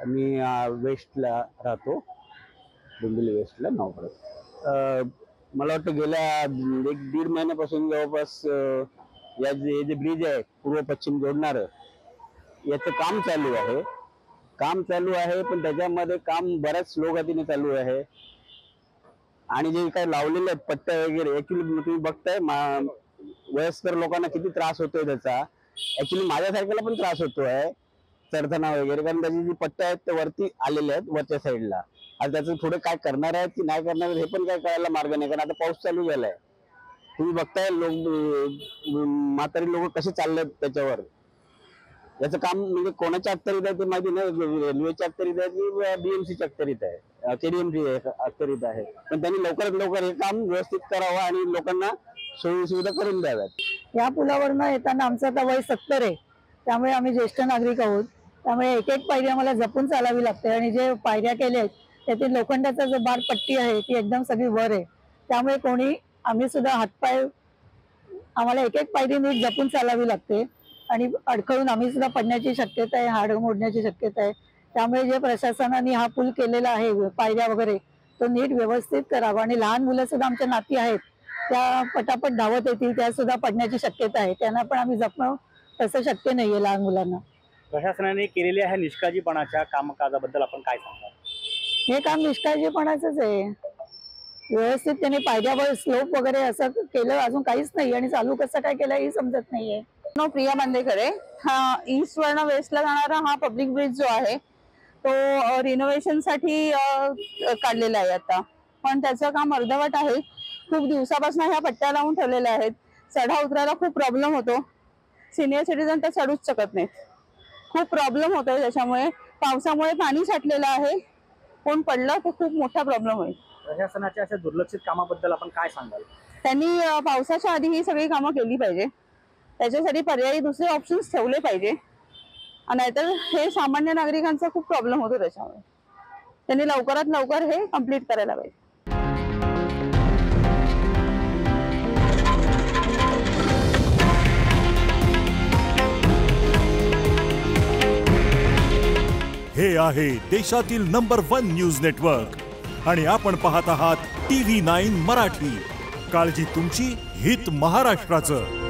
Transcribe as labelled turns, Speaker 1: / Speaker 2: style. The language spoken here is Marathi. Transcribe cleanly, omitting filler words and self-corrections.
Speaker 1: मी वेस्टला राहतो, डोंबिवली वेस्टला नवपरत। मला वाटतं गेल्या 1-1.5 महिन्यापासून जवळपास या जे ब्रिज आहे पूर्व पश्चिम जोडणारं, याचं काम चालू आहे। पण त्याच्यामध्ये काम बऱ्याच स्लो गतीने चालू आहे आणि जे काही लावलेले आहेत पट्ट्या वगैरे, ऍक्च्युली तुम्ही बघताय वयस्कर लोकांना किती त्रास होतोय त्याचा। ऍक्च्युली माझ्यासारख्याला पण त्रास होतोय चढताना वगैरे, कारण त्याची जी पट्ट्या आहेत ते वरती आलेले आहेत वरच्या साईडला, आणि त्याचं थोडं काय करणार आहेत की नाही करणार हे पण काय कळायला मार्ग नाही, कारण आता पाऊस चालू झालाय। तुम्ही बघताय म्हातारी लोक कसे चाललेत त्याच्यावर। याचं काम म्हणजे कोणाच्या अखत्यारीत आहे ते माहिती नाही, रेल्वेच्या अखत्यारीत आहे की बीएमसीच्या अखत्यारीत आहे, केडीएमसी अखत्यारीत आहे, पण त्यांनी लवकरात लवकर हे काम व्यवस्थित करावं आणि लोकांना सोयी सुविधा करून द्याव्यात।
Speaker 2: या पुलावरनं येताना आमचं आता वय 70 आहे, त्यामुळे आम्ही ज्येष्ठ नागरिक आहोत, त्यामुळे एक एक पायरी आम्हाला जपून चालावी लागते। आणि जे पायऱ्या केल्या आहेत त्यातील लोखंडाचा जो बार पट्टी आहे ती एकदम सगळी वर आहे, त्यामुळे आम्ही सुद्धा हातपाय आम्हाला एक एक पायरी नीट जपून चालावी लागते आणि अडखळून आम्ही सुद्धा पडण्याची शक्यता आहे, हाड मोडण्याची शक्यता आहे। त्यामुळे जे प्रशासनाने हा पूल केलेला आहे पायऱ्या वगैरे तो नीट व्यवस्थित करावा। आणि लहान मुलं सुद्धा आमच्या नाती आहेत, त्या पटापट धावत येतील, त्या सुद्धा पडण्याची शक्यता आहे, त्यांना पण आम्ही जपणं तसं शक्य नाहीये लहान मुलांना।
Speaker 3: प्रशासनाने केलेल्या ह्या निष्काळजीपणाच्या कामकाजाबद्दल आपण काय सांगता?
Speaker 2: हे काम निष्काळजीपणाचंच आहे। व्यवस्थित त्याने पायऱ्यावर स्लोप वगैरे असं केलं अजून काहीच नाही, आणि चालू कसं काय केलं हे समजत नाहीये।
Speaker 4: प्रिया बांदेकर आहे। हा ईस्ट वरन वेस्टला जाणारा हा पब्लिक ब्रिज जो आहे तो रिनोव्हेशन साठी काढलेला आहे आता, पण त्याचं काम अर्धवट आहे। खूप दिवसापासून ह्या पट्ट्या लावून ठेवलेल्या आहेत, चढा उतरायला खूप प्रॉब्लेम होतो, सिनियर सिटीजन तर चढूच शकत नाहीत, खूप प्रॉब्लेम होतोय। त्याच्यामुळे पावसामुळे पाणी साठलेलं आहे, कोण पडलं तर खूप मोठा प्रॉब्लेम होईल।
Speaker 3: प्रशासनाच्या अशा दुर्लक्षित कामाबद्दल आपण काय सांगाल?
Speaker 4: त्यांनी पावसाच्या आधी ही सगळी कामं केली पाहिजे, त्याच्यासाठी पर्यायी दुसरे ऑप्शन्स ठेवले पाहिजे, नाहीतर हे सामान्य नागरिकांचा खूप प्रॉब्लेम होतो। त्याच्यामुळे त्यांनी लवकरात लवकर हे कंप्लीट करायला पाहिजे।
Speaker 5: हे आहे देशातील नंबर 1 न्यूज नेटवर्क आणि आपण पाहत आहात TV9 मराठी। काळजी तुमची, हित महाराष्ट्राचं।